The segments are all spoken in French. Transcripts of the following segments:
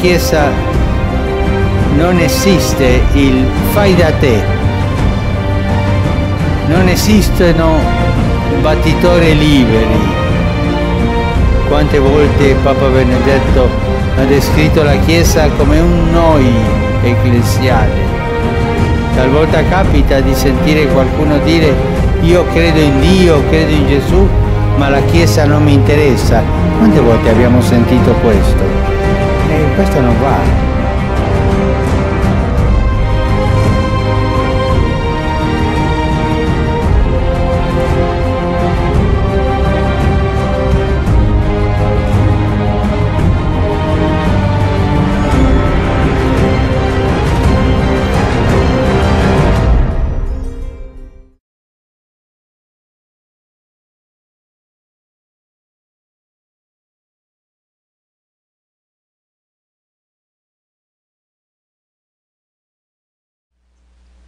Chiesa non esiste il fai da te, non esistono battitori liberi. Quante volte Papa Benedetto ha descritto la Chiesa come un noi ecclesiale. Talvolta capita di sentire qualcuno dire: io credo in Dio, credo in Gesù, ma la Chiesa non mi interessa. Quante volte abbiamo sentito questo? E questo non va.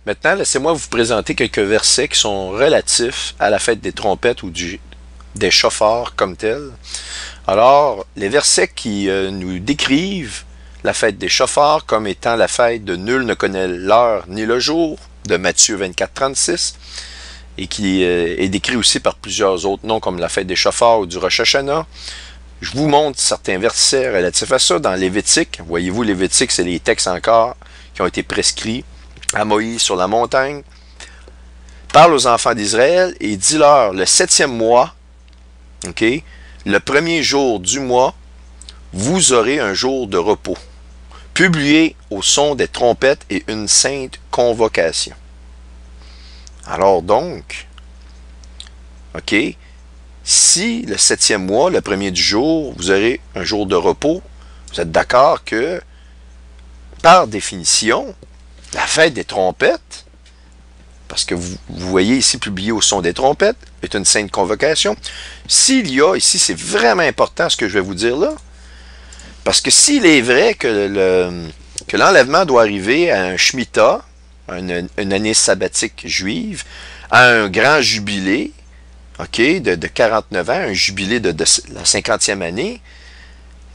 Maintenant, laissez-moi vous présenter quelques versets qui sont relatifs à la fête des trompettes ou des chauffards comme tels. Alors, les versets qui nous décrivent la fête des chauffards comme étant la fête de nul ne connaît l'heure ni le jour, de Matthieu 24, 36, et qui est décrit aussi par plusieurs autres noms comme la fête des chauffards ou du Rosh Hashanah. Je vous montre certains versets relatifs à ça dans Lévitique. Voyez-vous, Lévitique, c'est les textes encore qui ont été prescrits à Moïse sur la montagne. Parle aux enfants d'Israël et dis-leur le 7e mois, ok, le premier jour du mois, vous aurez un jour de repos, publié au son des trompettes et une sainte convocation. Alors donc, ok, si le 7e mois, le premier du jour, vous aurez un jour de repos, vous êtes d'accord que, par définition, la fête des trompettes, parce que vous voyez ici publié au son des trompettes, est une sainte convocation. S'il y a, ici c'est vraiment important ce que je vais vous dire là, parce que s'il est vrai que l'enlèvement doit arriver à un Shemitah, une année sabbatique juive, à un grand jubilé, ok, de 49 ans, un jubilé de la 50e année,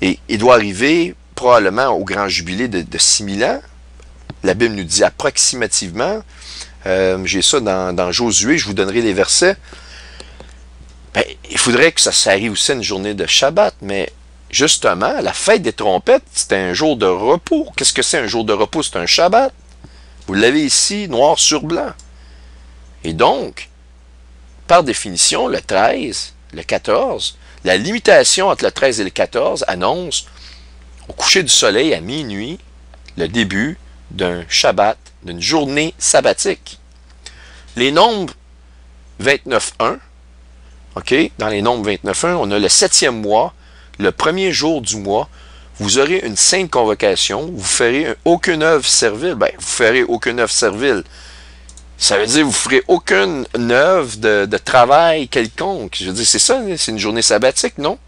et il doit arriver probablement au grand jubilé de 6000 ans. La Bible nous dit approximativement, j'ai ça dans Josué, je vous donnerai les versets. Ben, il faudrait que ça arrive aussi à une journée de Shabbat, mais justement, la fête des trompettes, c'est un jour de repos. Qu'est-ce que c'est un jour de repos? C'est un Shabbat. Vous l'avez ici, noir sur blanc. Et donc, par définition, le 13, le 14, la limitation entre le 13 et le 14 annonce au coucher du soleil à minuit le début d'un Shabbat, d'une journée sabbatique. Les nombres 29.1, ok, dans les nombres 29.1, on a le 7e mois, le premier jour du mois, vous aurez une sainte convocation, vous ferez aucune œuvre servile. Ben, vous ferez aucune œuvre servile. Ça veut dire que vous ferez aucune œuvre de travail quelconque. Je veux dire, c'est ça, c'est une journée sabbatique, non?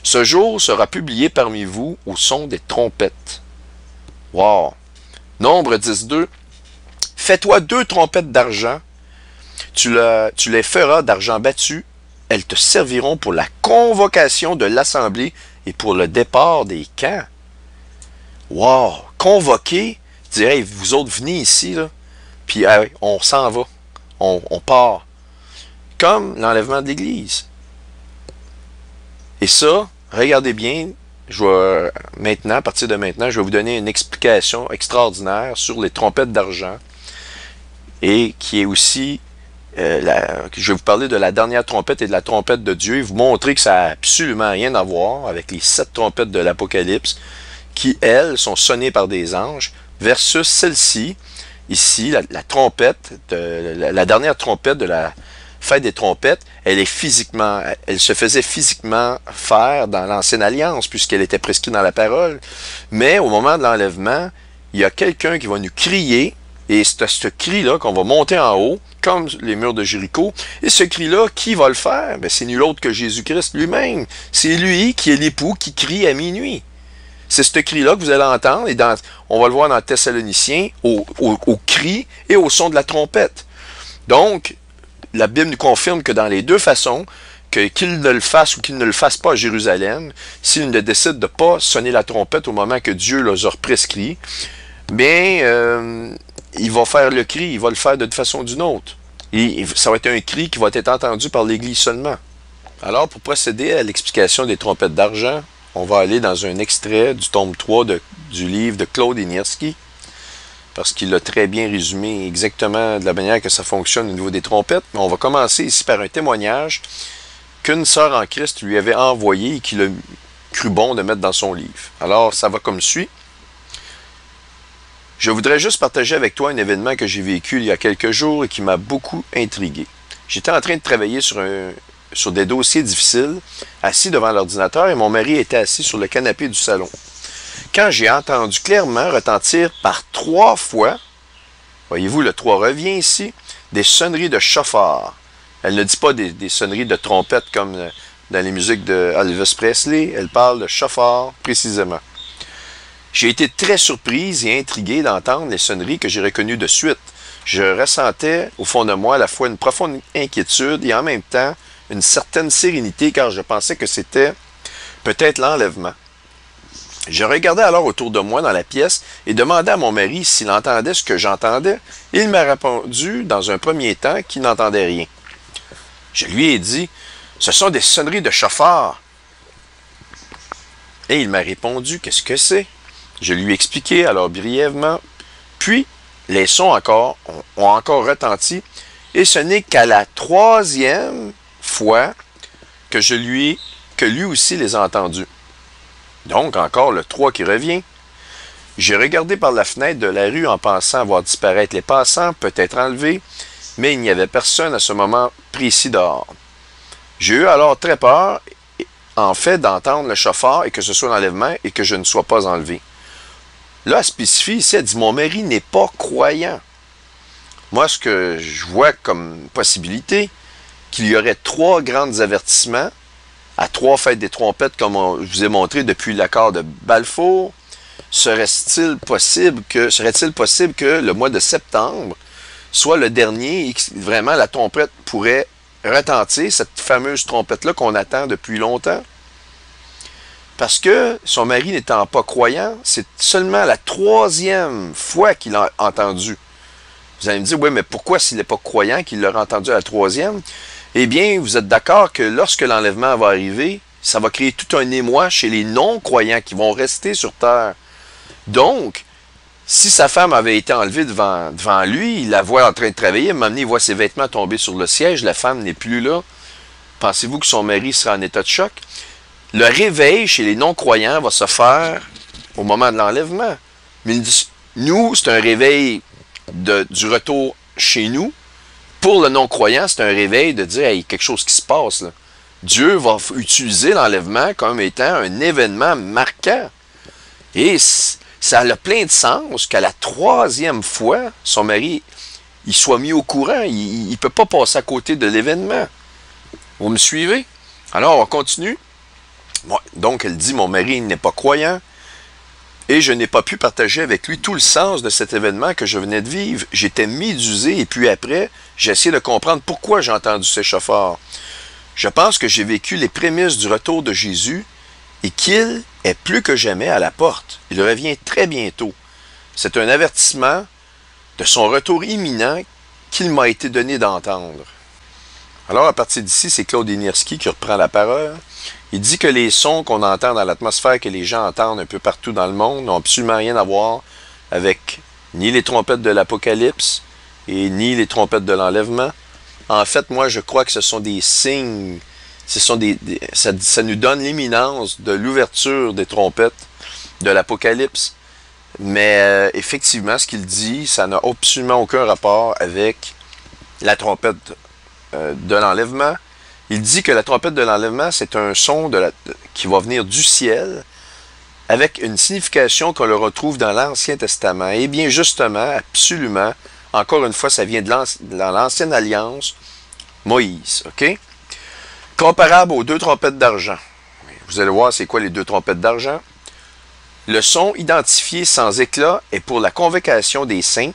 Ce jour sera publié parmi vous au son des trompettes. Wow! Nombre 10.2. Fais-toi 2 trompettes d'argent. Tu les feras d'argent battu. Elles te serviront pour la convocation de l'assemblée et pour le départ des camps. Wow! Convoquer, dire, hey, vous autres venez ici, là, puis hey, on s'en va. On part. Comme l'enlèvement de l'Église. Et ça, regardez bien, maintenant, à partir de maintenant, je vais vous donner une explication extraordinaire sur les trompettes d'argent et qui est aussi, je vais vous parler de la dernière trompette et de la trompette de Dieu et vous montrer que ça n'a absolument rien à voir avec les 7 trompettes de l'Apocalypse qui, elles, sont sonnées par des anges versus celle-ci, ici, la trompette, la dernière trompette de la fête des trompettes, elle se faisait physiquement faire dans l'Ancienne Alliance, puisqu'elle était prescrite dans la parole. Mais au moment de l'enlèvement, il y a quelqu'un qui va nous crier, et c'est ce cri-là qu'on va monter en haut, comme les murs de Jéricho. Et ce cri-là, qui va le faire? Ben, c'est nul autre que Jésus-Christ lui-même. C'est lui qui est l'époux qui crie à minuit. C'est ce cri-là que vous allez entendre, et on va le voir dans Thessaloniciens, au cri et au son de la trompette. Donc, la Bible nous confirme que dans les deux façons, qu'il ne le fasse ou qu'il ne le fasse pas à Jérusalem, s'il ne décide de ne pas sonner la trompette au moment que Dieu leur a prescrit, bien, il va faire le cri, il va le faire de toute façon ou d'une autre. Et ça va être un cri qui va être entendu par l'Église seulement. Alors, pour procéder à l'explication des trompettes d'argent, on va aller dans un extrait du tome 3 du livre de Claude Inierski, parce qu'il a très bien résumé exactement de la manière que ça fonctionne au niveau des trompettes. Mais on va commencer ici par un témoignage qu'une sœur en Christ lui avait envoyé et qu'il a cru bon de mettre dans son livre. Alors, ça va comme suit. Je voudrais juste partager avec toi un événement que j'ai vécu il y a quelques jours et qui m'a beaucoup intrigué. J'étais en train de travailler sur des dossiers difficiles, assis devant l'ordinateur, et mon mari était assis sur le canapé du salon. Quand j'ai entendu clairement retentir par 3 fois, voyez-vous, le 3 revient ici, des sonneries de chauffard. Elle ne dit pas des sonneries de trompette comme dans les musiques de Elvis Presley, elle parle de chauffard précisément. J'ai été très surprise et intrigué d'entendre les sonneries que j'ai reconnues de suite. Je ressentais au fond de moi à la fois une profonde inquiétude et en même temps une certaine sérénité car je pensais que c'était peut-être l'enlèvement. Je regardais alors autour de moi dans la pièce et demandais à mon mari s'il entendait ce que j'entendais. Il m'a répondu dans un premier temps qu'il n'entendait rien. Je lui ai dit « Ce sont des sonneries de chauffard. » Et il m'a répondu « Qu'est-ce que c'est? » Je lui ai expliqué alors brièvement. Puis, les sons ont encore retenti et ce n'est qu'à la 3e fois que lui aussi les a entendus. Donc, encore le 3 qui revient. J'ai regardé par la fenêtre de la rue en pensant voir disparaître les passants, peut-être enlevés, mais il n'y avait personne à ce moment précis dehors. J'ai eu alors très peur, en fait, d'entendre le chauffeur et que ce soit l'enlèvement et que je ne sois pas enlevé. Là, elle spécifie ici, elle dit « Mon mari n'est pas croyant. » Moi, ce que je vois comme possibilité, qu'il y aurait 3 grands avertissements à 3 fêtes des trompettes, comme je vous ai montré depuis l'accord de Balfour. Serait-il possible que le mois de septembre soit le dernier et que vraiment la trompette pourrait retentir, cette fameuse trompette-là qu'on attend depuis longtemps? Parce que son mari n'étant pas croyant, c'est seulement la 3e fois qu'il l'a entendu. Vous allez me dire, oui, mais pourquoi s'il n'est pas croyant qu'il l'aurait entendu à la 3e? Eh bien, vous êtes d'accord que lorsque l'enlèvement va arriver, ça va créer tout un émoi chez les non-croyants qui vont rester sur terre. Donc, si sa femme avait été enlevée devant lui, il la voit en train de travailler, à un moment donné, il voit ses vêtements tomber sur le siège, la femme n'est plus là. Pensez-vous que son mari sera en état de choc? Le réveil chez les non-croyants va se faire au moment de l'enlèvement. Mais nous, c'est un réveil du retour chez nous. Pour le non-croyant, c'est un réveil de dire, hey, quelque chose qui se passe, là. Dieu va utiliser l'enlèvement comme étant un événement marquant. Et ça a plein de sens qu'à la 3e fois, son mari il soit mis au courant. Il ne peut pas passer à côté de l'événement. Vous me suivez? Alors, on continue. Bon, donc, elle dit, mon mari n'est pas croyant. Et je n'ai pas pu partager avec lui tout le sens de cet événement que je venais de vivre. J'étais médusé et puis après, j'ai essayé de comprendre pourquoi j'ai entendu ces chauffards. Je pense que j'ai vécu les prémices du retour de Jésus et qu'il est plus que jamais à la porte. Il revient très bientôt. C'est un avertissement de son retour imminent qu'il m'a été donné d'entendre. Alors, à partir d'ici, c'est Claude Inierski qui reprend la parole. Il dit que les sons qu'on entend dans l'atmosphère, que les gens entendent un peu partout dans le monde, n'ont absolument rien à voir avec ni les trompettes de l'Apocalypse et ni les trompettes de l'enlèvement. En fait, moi, je crois que ce sont des signes, ça nous donne l'imminence de l'ouverture des trompettes de l'Apocalypse. Mais effectivement, ce qu'il dit, ça n'a absolument aucun rapport avec la trompette de l'enlèvement. Il dit que la trompette de l'enlèvement, c'est un son qui va venir du ciel avec une signification qu'on le retrouve dans l'Ancien Testament. Et bien justement, absolument, encore une fois, ça vient de l'Ancienne Alliance, Moïse. OK? Comparable aux 2 trompettes d'argent. Vous allez voir c'est quoi les 2 trompettes d'argent. Le son identifié sans éclat est pour la convocation des saints,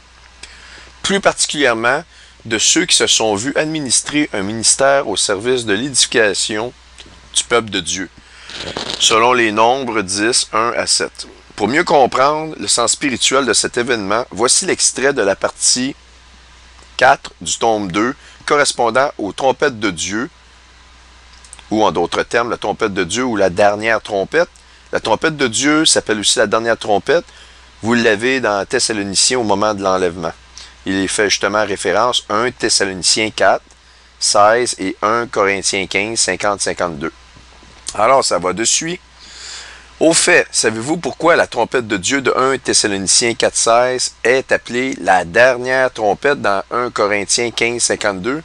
plus particulièrement de ceux qui se sont vus administrer un ministère au service de l'édification du peuple de Dieu, selon les Nombres 10, 1 à 7. Pour mieux comprendre le sens spirituel de cet événement, voici l'extrait de la partie 4 du tome 2, correspondant aux trompettes de Dieu, ou en d'autres termes, la trompette de Dieu ou la dernière trompette. La trompette de Dieu s'appelle aussi la dernière trompette. Vous l'avez dans Thessaloniciens au moment de l'enlèvement. Il y fait justement référence 1 Thessaloniciens 4, 16 et 1 Corinthiens 15, 50, 52. Alors, ça va de suite. Au fait, savez-vous pourquoi la trompette de Dieu de 1 Thessaloniciens 4, 16 est appelée la dernière trompette dans 1 Corinthiens 15, 52?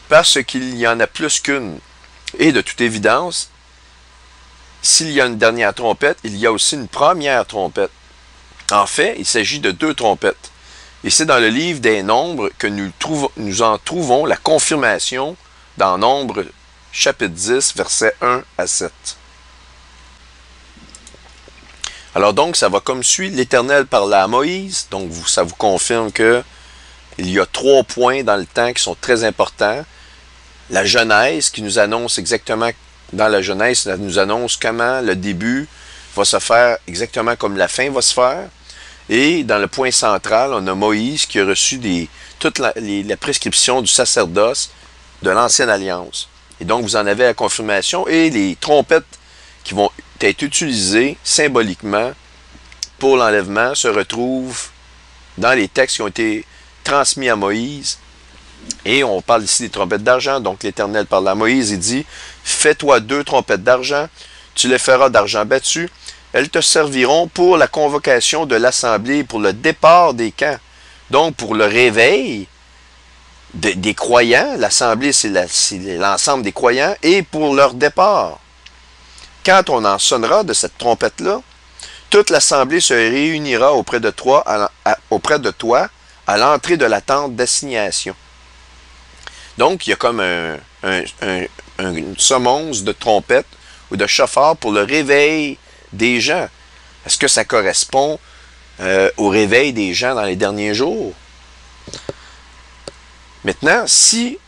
Parce qu'il y en a plus qu'une. Et de toute évidence, s'il y a une dernière trompette, il y a aussi une première trompette. En fait, il s'agit de deux trompettes. Et c'est dans le livre des Nombres que nous en trouvons la confirmation dans Nombres chapitre 10, versets 1 à 7. Alors donc, ça va comme suit. L'Éternel parla à Moïse. Donc, ça vous confirme que il y a 3 points dans le temps qui sont très importants. La Genèse, qui nous annonce exactement, dans la Genèse, ça nous annonce comment le début va se faire exactement comme la fin va se faire. Et dans le point central, on a Moïse qui a reçu toute la prescription du sacerdoce de l'Ancienne Alliance. Et donc, vous en avez la confirmation et les trompettes qui vont être utilisées symboliquement pour l'enlèvement se retrouvent dans les textes qui ont été transmis à Moïse. Et on parle ici des trompettes d'argent. Donc, l'Éternel parle à Moïse et dit, « Fais-toi 2 trompettes d'argent, tu les feras d'argent battu. Elles te serviront pour la convocation de l'assemblée, pour le départ des camps. » Donc, pour le réveil des croyants, l'assemblée, c'est l'ensemble des croyants, et pour leur départ. Quand on en sonnera de cette trompette-là, toute l'assemblée se réunira auprès de toi à l'entrée de la tente d'assignation. Donc, il y a comme une semonce de trompette ou de chauffard pour le réveil des gens. Est-ce que ça correspond au réveil des gens dans les derniers jours? Maintenant, si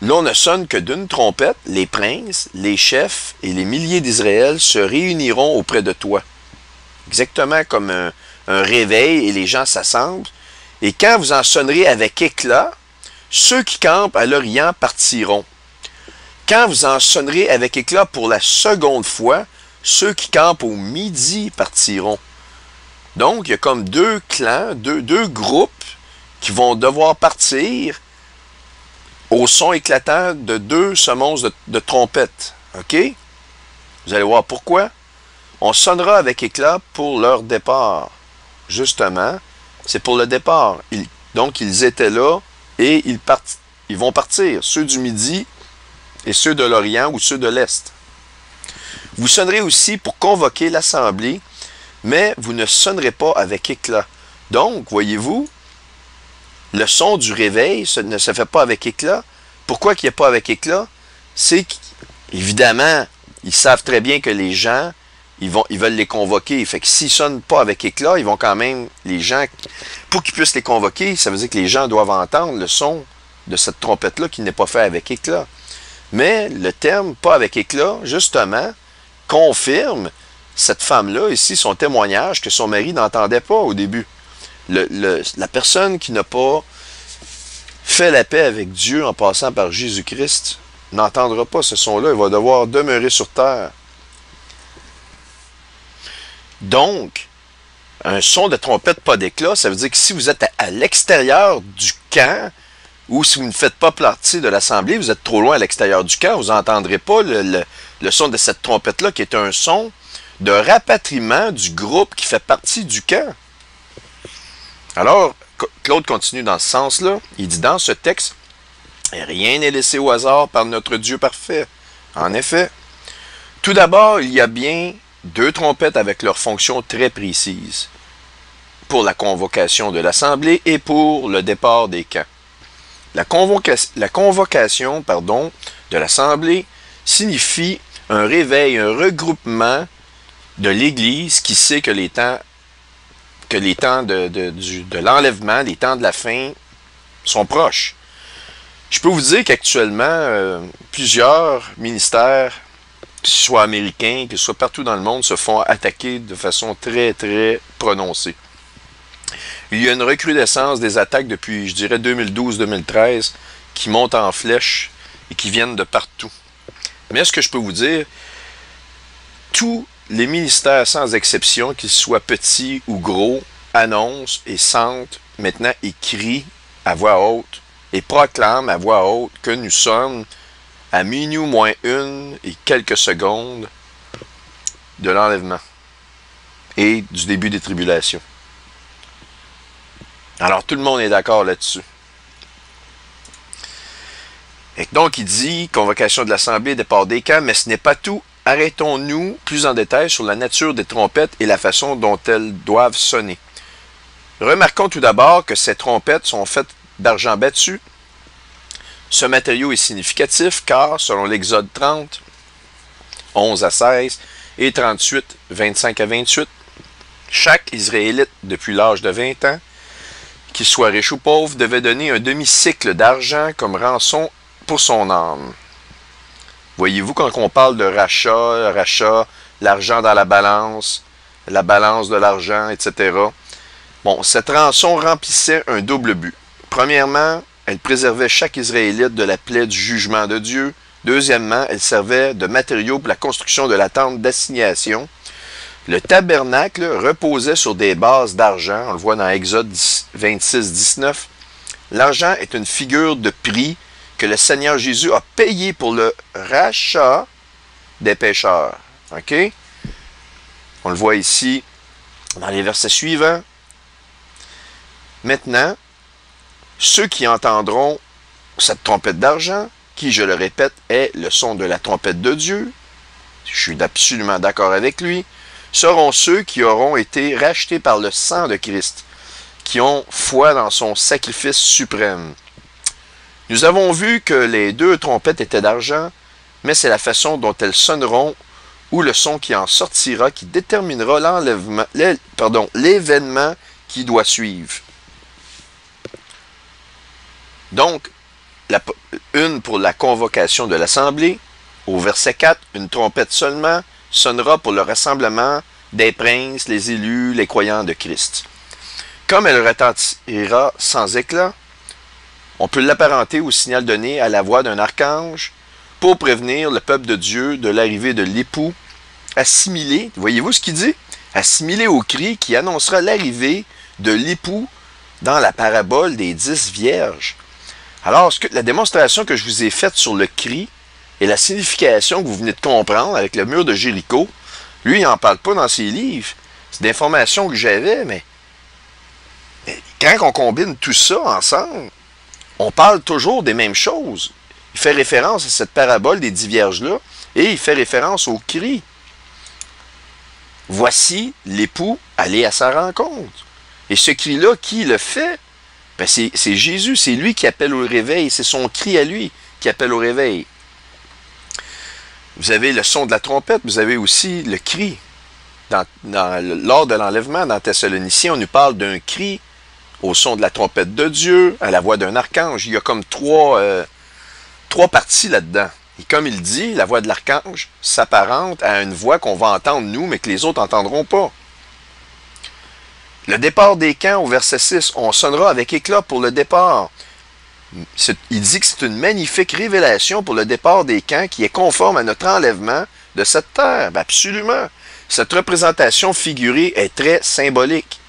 l'on ne sonne que d'une trompette, les princes, les chefs et les milliers d'Israël se réuniront auprès de toi. Exactement comme un réveil et les gens s'assemblent. Et quand vous en sonnerez avec éclat, ceux qui campent à l'Orient partiront. Quand vous en sonnerez avec éclat pour la seconde fois, ceux qui campent au midi partiront. Donc, il y a comme 2 clans, deux groupes qui vont devoir partir au son éclatant de 2 semonces de trompettes. OK? Vous allez voir pourquoi. On sonnera avec éclat pour leur départ. Justement, c'est pour le départ. Donc, ils étaient là et ils vont partir. Ceux du midi et ceux de l'Orient ou ceux de l'Est. Vous sonnerez aussi pour convoquer l'assemblée, mais vous ne sonnerez pas avec éclat. Donc, voyez-vous, le son du réveil ne se fait pas avec éclat. Pourquoi qu'il n'y a pas avec éclat? C'est qu'évidemment, ils savent très bien que les gens, ils veulent les convoquer. Fait que s'ils ne sonnent pas avec éclat, ils vont quand même, les gens, pour qu'ils puissent les convoquer, ça veut dire que les gens doivent entendre le son de cette trompette-là qui n'est pas fait avec éclat. Mais le terme « pas avec éclat », justement, confirme cette femme-là, ici, son témoignage que son mari n'entendait pas au début. La personne qui n'a pas fait la paix avec Dieu en passant par Jésus-Christ n'entendra pas ce son-là. Il va devoir demeurer sur terre. Donc, un son de trompette pas d'éclat, ça veut dire que si vous êtes à l'extérieur du camp, ou si vous ne faites pas partie de l'assemblée, vous êtes trop loin à l'extérieur du camp, vous n'entendrez pas le son de cette trompette-là, qui est un son de rapatriement du groupe qui fait partie du camp. Alors, Claude continue dans ce sens-là. Il dit dans ce texte, « Rien n'est laissé au hasard par notre Dieu parfait. » En effet, tout d'abord, il y a bien 2 trompettes avec leurs fonctions très précises pour la convocation de l'assemblée et pour le départ des camps. La convocation de l'assemblée signifie un réveil, un regroupement de l'Église qui sait que les temps de l'enlèvement, les temps de la fin sont proches. Je peux vous dire qu'actuellement, plusieurs ministères, que ce soit américains, que ce soit partout dans le monde, se font attaquer de façon très, très prononcée. Il y a une recrudescence des attaques depuis, je dirais, 2012-2013, qui montent en flèche et qui viennent de partout. Mais ce que je peux vous dire, tous les ministères, sans exception, qu'ils soient petits ou gros, annoncent et sentent, maintenant et crient à voix haute, et proclament à voix haute que nous sommes à minuit moins 1 et quelques secondes de l'enlèvement et du début des tribulations. Alors tout le monde est d'accord là-dessus. Et donc il dit, convocation de l'Assemblée, départ des camps, mais ce n'est pas tout. Arrêtons-nous plus en détail sur la nature des trompettes et la façon dont elles doivent sonner. Remarquons tout d'abord que ces trompettes sont faites d'argent battu. Ce matériau est significatif car, selon l'Exode 30, 11 à 16 et 38, 25 à 28, chaque Israélite depuis l'âge de 20 ans, qu'il soit riche ou pauvre, devait donner un demi-cycle d'argent comme rançon pour son âme. Voyez-vous, quand on parle de rachat, l'argent dans la balance de l'argent, etc. Bon, cette rançon remplissait un double but. Premièrement, elle préservait chaque Israélite de la plaie du jugement de Dieu. Deuxièmement, elle servait de matériau pour la construction de la tente d'assignation. Le tabernacle reposait sur des bases d'argent. On le voit dans Exode 26, 19. L'argent est une figure de prix que le Seigneur Jésus a payé pour le rachat des pécheurs. OK? On le voit ici dans les versets suivants. Maintenant, ceux qui entendront cette trompette d'argent, qui, je le répète, est le son de la trompette de Dieu, je suis absolument d'accord avec lui, seront ceux qui auront été rachetés par le sang de Christ, qui ont foi dans son sacrifice suprême. Nous avons vu que les deux trompettes étaient d'argent, mais c'est la façon dont elles sonneront ou le son qui en sortira qui déterminera l'événement qui doit suivre. Donc, une pour la convocation de l'Assemblée. Au verset 4, une trompette seulement sonnera pour le rassemblement des princes, les élus, les croyants de Christ. Comme elle retentira sans éclat, on peut l'apparenter au signal donné à la voix d'un archange pour prévenir le peuple de Dieu de l'arrivée de l'époux, assimilé, voyez-vous ce qu'il dit? Assimilé au cri qui annoncera l'arrivée de l'époux dans la parabole des 10 vierges. Alors, la démonstration que je vous ai faite sur le cri et la signification que vous venez de comprendre avec le mur de Jéricho, lui, il n'en parle pas dans ses livres. C'est d'informations que j'avais, mais quand on combine tout ça ensemble, on parle toujours des mêmes choses. Il fait référence à cette parabole des 10 vierges-là et il fait référence au cri. Voici l'époux aller à sa rencontre. Et ce cri-là, qui le fait? Ben c'est Jésus, c'est lui qui appelle au réveil, c'est son cri à lui qui appelle au réveil. Vous avez le son de la trompette, vous avez aussi le cri. Lors de l'enlèvement dans Thessaloniciens, on nous parle d'un cri au son de la trompette de Dieu, à la voix d'un archange. Il y a comme trois parties là-dedans. Et comme il dit, la voix de l'archange s'apparente à une voix qu'on va entendre nous, mais que les autres n'entendront pas. Le départ des camps, au verset 6, on sonnera avec éclat pour le départ. Il dit que c'est une magnifique révélation pour le départ des camps qui est conforme à notre enlèvement de cette terre. Ben absolument. Cette représentation figurée est très symbolique.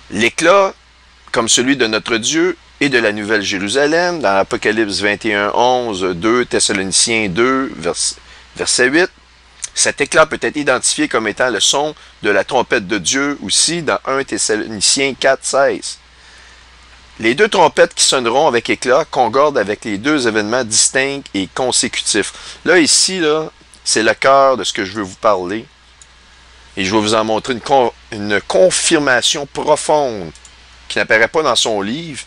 L'éclat, comme celui de notre Dieu et de la Nouvelle Jérusalem, dans Apocalypse 21, 11, 2, Thessaloniciens 2, verset 8, cet éclat peut être identifié comme étant le son de la trompette de Dieu aussi dans 1 Thessaloniciens 4, 16. Les deux trompettes qui sonneront avec éclat concordent avec les deux événements distincts et consécutifs. Là, ici, là, c'est le cœur de ce que je veux vous parler. Et je vais vous en montrer une confirmation profonde qui n'apparaît pas dans son livre.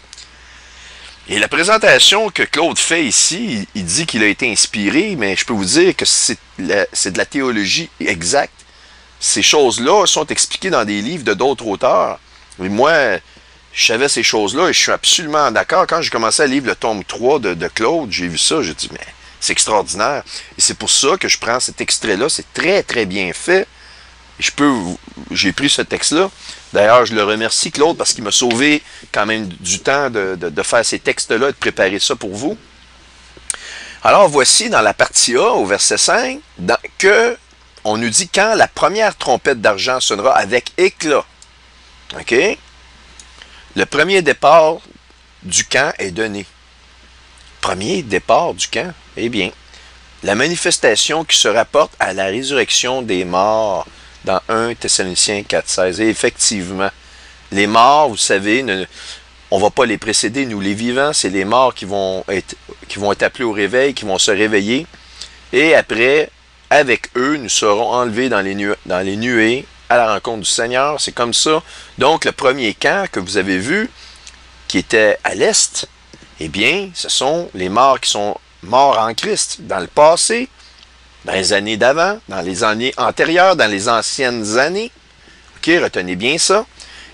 Et la présentation que Claude fait ici, il dit qu'il a été inspiré, mais je peux vous dire que c'est de la théologie exacte. Ces choses-là sont expliquées dans des livres de d'autres auteurs. Et moi, je savais ces choses-là et je suis absolument d'accord. Quand j'ai commencé à lire le tome 3 de Claude, j'ai vu ça, j'ai dit, mais c'est extraordinaire. Et c'est pour ça que je prends cet extrait-là. C'est très, très bien fait. J'ai pris ce texte-là. D'ailleurs, je le remercie, Claude, parce qu'il m'a sauvé quand même du temps de faire ces textes-là et de préparer ça pour vous. Alors, voici dans la partie A, au verset 5, que on nous dit quand la première trompette d'argent sonnera avec éclat. OK? Le premier départ du camp est donné. Premier départ du camp? Eh bien, la manifestation qui se rapporte à la résurrection des morts dans 1 Thessaloniciens 4,16. Et effectivement, les morts, vous savez, on ne va pas les précéder, nous les vivants, c'est les morts qui vont être appelés au réveil, qui vont se réveiller. Et après, avec eux, nous serons enlevés dans les nuées à la rencontre du Seigneur. C'est comme ça. Donc, le premier camp que vous avez vu, qui était à l'est, eh bien, ce sont les morts qui sont morts en Christ dans le passé, dans les années d'avant, dans les années antérieures, dans les anciennes années. OK, retenez bien ça.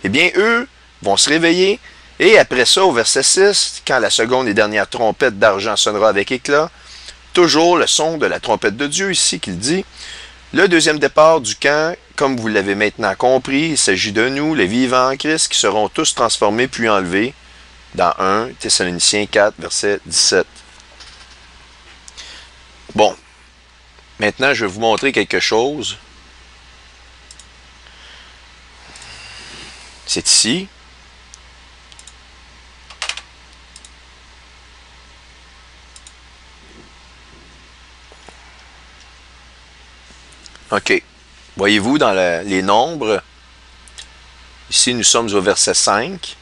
Eh bien, eux vont se réveiller. Et après ça, au verset 6, quand la seconde et dernière trompette d'argent sonnera avec éclat, toujours le son de la trompette de Dieu ici qu'il dit. Le deuxième départ du camp, comme vous l'avez maintenant compris, il s'agit de nous, les vivants en Christ, qui seront tous transformés puis enlevés dans 1 Thessaloniciens 4, verset 17. Bon, maintenant je vais vous montrer quelque chose. C'est ici. OK. Voyez-vous dans les nombres, ici nous sommes au verset 5.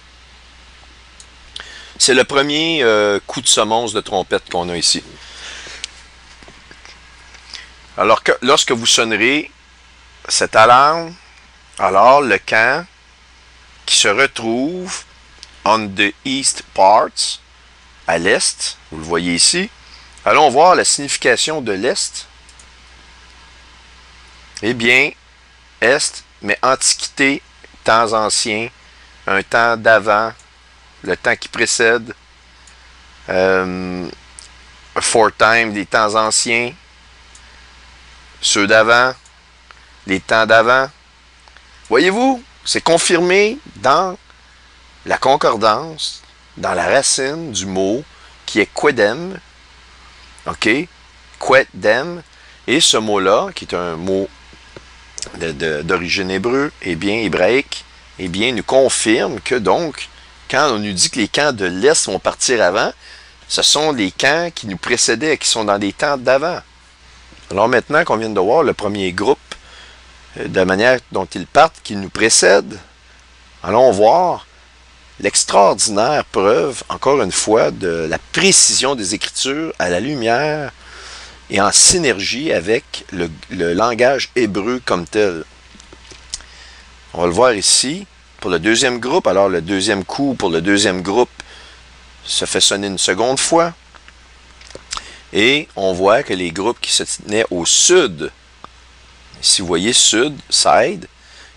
C'est le premier coup de semonce de trompette qu'on a ici. Alors que lorsque vous sonnerez cette alarme, alors le camp qui se retrouve on the east parts, à l'est, vous le voyez ici. Allons voir la signification de l'est. Eh bien, est, mais antiquité, temps anciens, un temps d'avant, le temps qui précède, aforetime, des temps anciens, ceux d'avant, les temps d'avant. Voyez-vous, c'est confirmé dans la concordance, dans la racine du mot qui est quedem, ok, quedem, et ce mot-là, qui est un mot d'origine hébraïque, eh bien, nous confirme que donc, quand on nous dit que les camps de l'Est vont partir avant, ce sont les camps qui nous précédaient, qui sont dans des temps d'avant. Alors maintenant qu'on vient de voir le premier groupe, de la manière dont ils partent, qui nous précède, allons voir l'extraordinaire preuve, encore une fois, de la précision des Écritures à la lumière et en synergie avec le langage hébreu comme tel. On va le voir ici. Pour le deuxième groupe, alors le deuxième coup pour le deuxième groupe se fait sonner une seconde fois. Et on voit que les groupes qui se tenaient au sud, si vous voyez sud, side,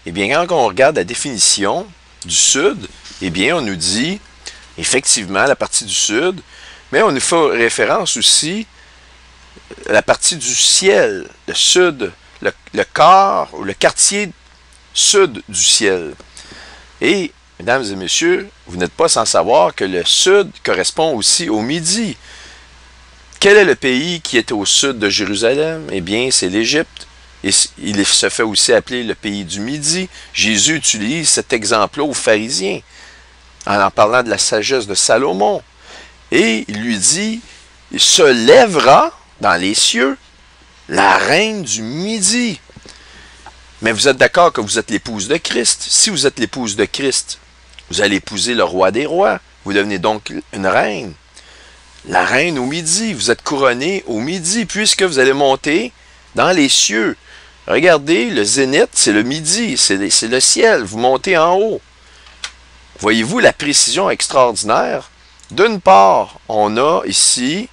eh bien quand on regarde la définition du sud, eh bien on nous dit effectivement la partie du sud, mais on nous fait référence aussi la partie du ciel, le sud, le quart ou le quartier sud du ciel. Et, mesdames et messieurs, vous n'êtes pas sans savoir que le sud correspond aussi au midi. Quel est le pays qui est au sud de Jérusalem? Eh bien, c'est l'Égypte. Et il se fait aussi appeler le pays du midi. Jésus utilise cet exemple-là aux pharisiens, en parlant de la sagesse de Salomon. Et il lui dit, il se lèvera dans les cieux la reine du midi. Mais vous êtes d'accord que vous êtes l'épouse de Christ. Si vous êtes l'épouse de Christ, vous allez épouser le roi des rois. Vous devenez donc une reine. La reine au midi. Vous êtes couronné au midi, puisque vous allez monter dans les cieux. Regardez, le zénith, c'est le midi, c'est le ciel. Vous montez en haut. Voyez-vous la précision extraordinaire? D'une part, on a ici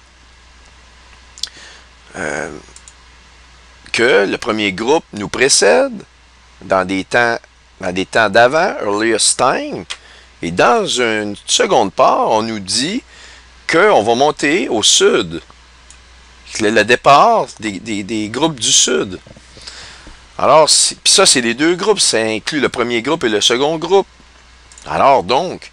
que le premier groupe nous précède dans des temps d'avant, earliest time, Et dans une seconde part, on nous dit qu'on va monter au sud. Le départ des groupes du sud. Alors, puis ça, c'est les deux groupes. Ça inclut le premier groupe et le second groupe. Alors, donc,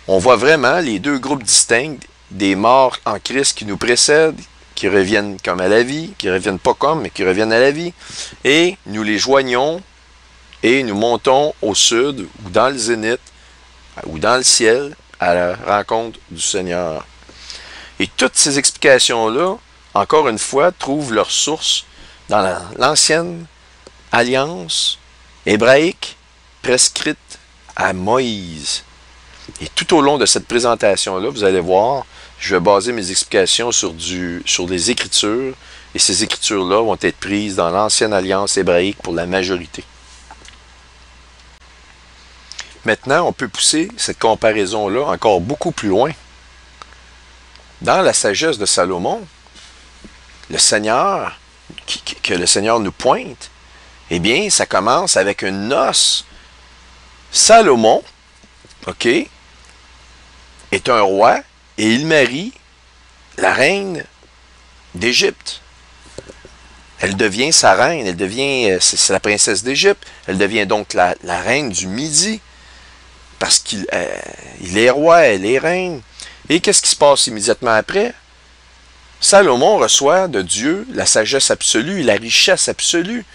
on voit vraiment les deux groupes distincts des morts en Christ qui nous précèdent, qui reviennent comme à la vie, qui ne reviennent pas comme, mais qui reviennent à la vie. Et nous les joignons et nous montons au sud, ou dans le zénith, ou dans le ciel, à la rencontre du Seigneur. Et toutes ces explications-là, encore une fois, trouvent leur source dans l'ancienne alliance hébraïque prescrite à Moïse. Et tout au long de cette présentation-là, vous allez voir, je vais baser mes explications sur des Écritures, et ces Écritures-là vont être prises dans l'ancienne alliance hébraïque pour la majorité. Maintenant, on peut pousser cette comparaison-là encore beaucoup plus loin. Dans la sagesse de Salomon, le Seigneur, que le Seigneur nous pointe, eh bien, ça commence avec une noce. Salomon, OK, est un roi et il marie la reine d'Égypte. Elle devient sa reine, elle devient, c'est la princesse d'Égypte, elle devient donc la reine du Midi, parce qu'il est roi, elle est reine. Et qu'est-ce qui se passe immédiatement après? Salomon reçoit de Dieu la sagesse absolue et la richesse absolue,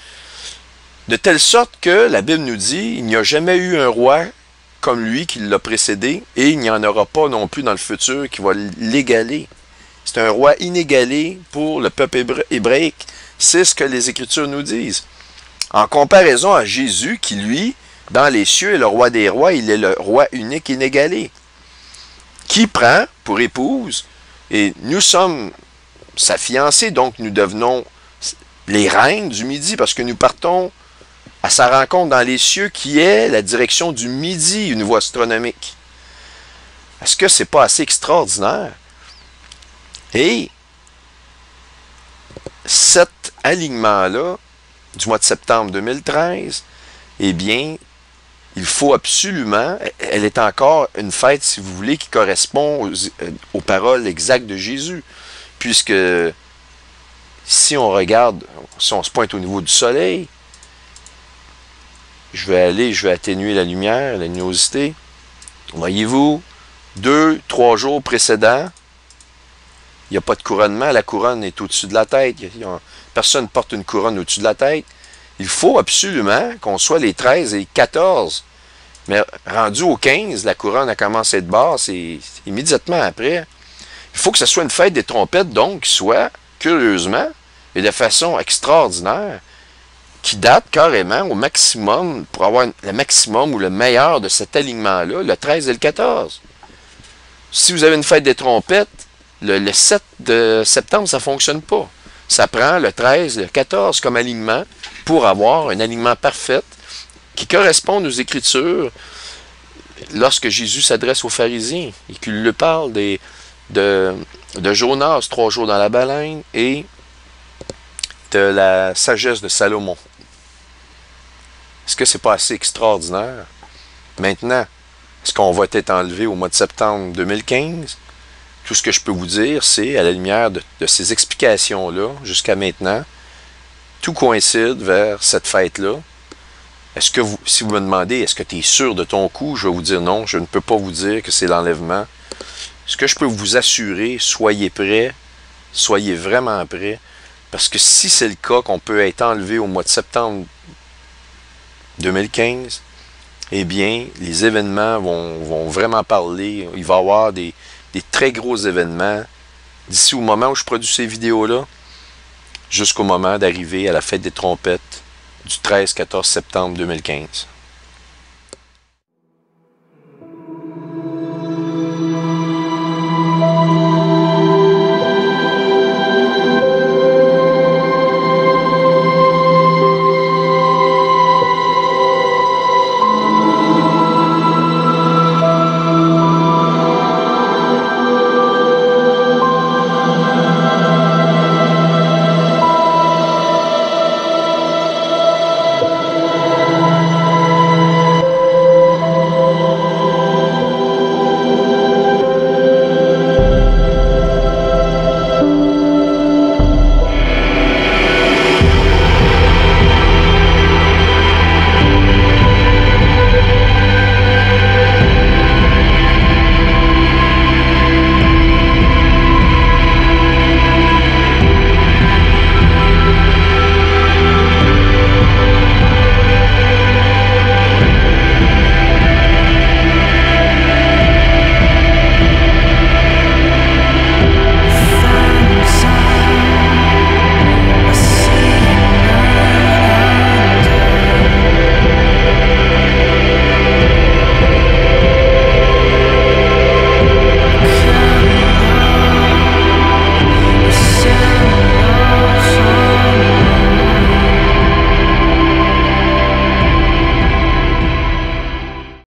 de telle sorte que la Bible nous dit, il n'y a jamais eu un roi comme lui qui l'a précédé, et il n'y en aura pas non plus dans le futur qui va l'égaler. C'est un roi inégalé pour le peuple hébraïque. C'est ce que les Écritures nous disent. En comparaison à Jésus, qui lui, dans les cieux, est le roi des rois, il est le roi unique inégalé, qui prend pour épouse, et nous sommes sa fiancée, donc nous devenons les reines du Midi, parce que nous partons à sa rencontre dans les cieux, qui est la direction du Midi, une voie astronomique. Est-ce que c'est pas assez extraordinaire? Et cet alignement-là, du mois de septembre 2013, eh bien, il faut absolument, elle est encore une fête, si vous voulez, qui correspond aux paroles exactes de Jésus. Puisque, si on regarde, si on se pointe au niveau du soleil, je vais atténuer la lumière, la luminosité. Voyez-vous, 2-3 jours précédents, il n'y a pas de couronnement, la couronne est au-dessus de la tête. Personne ne porte une couronne au-dessus de la tête. Il faut absolument qu'on soit les 13 et 14. Mais rendu au 15, la couronne a commencé à être basse et immédiatement après, il faut que ce soit une fête des trompettes, donc, qui soit, curieusement, et de façon extraordinaire, qui date carrément au maximum, pour avoir le maximum ou le meilleur de cet alignement-là, le 13 et le 14. Si vous avez une fête des trompettes, le 7 de septembre, ça ne fonctionne pas. Ça prend le 13 et le 14 comme alignement pour avoir un alignement parfait qui correspond aux Écritures lorsque Jésus s'adresse aux pharisiens et qu'il leur parle de Jonas, 3 jours dans la baleine, et de la sagesse de Salomon. Est-ce que c'est pas assez extraordinaire? Maintenant, est-ce qu'on va être enlevé au mois de septembre 2015? Tout ce que je peux vous dire, c'est, à la lumière de ces explications-là, jusqu'à maintenant, tout coïncide vers cette fête-là. Est-ce que vous, si vous me demandez, est-ce que tu es sûr de ton coup? Je vais vous dire non, je ne peux pas vous dire que c'est l'enlèvement. Ce que je peux vous assurer, soyez prêts, soyez vraiment prêts, parce que si c'est le cas qu'on peut être enlevé au mois de septembre 2015, eh bien, les événements vont vraiment parler. Il va y avoir des très gros événements d'ici au moment où je produis ces vidéos-là, jusqu'au moment d'arriver à la fête des trompettes du 13-14 septembre 2015.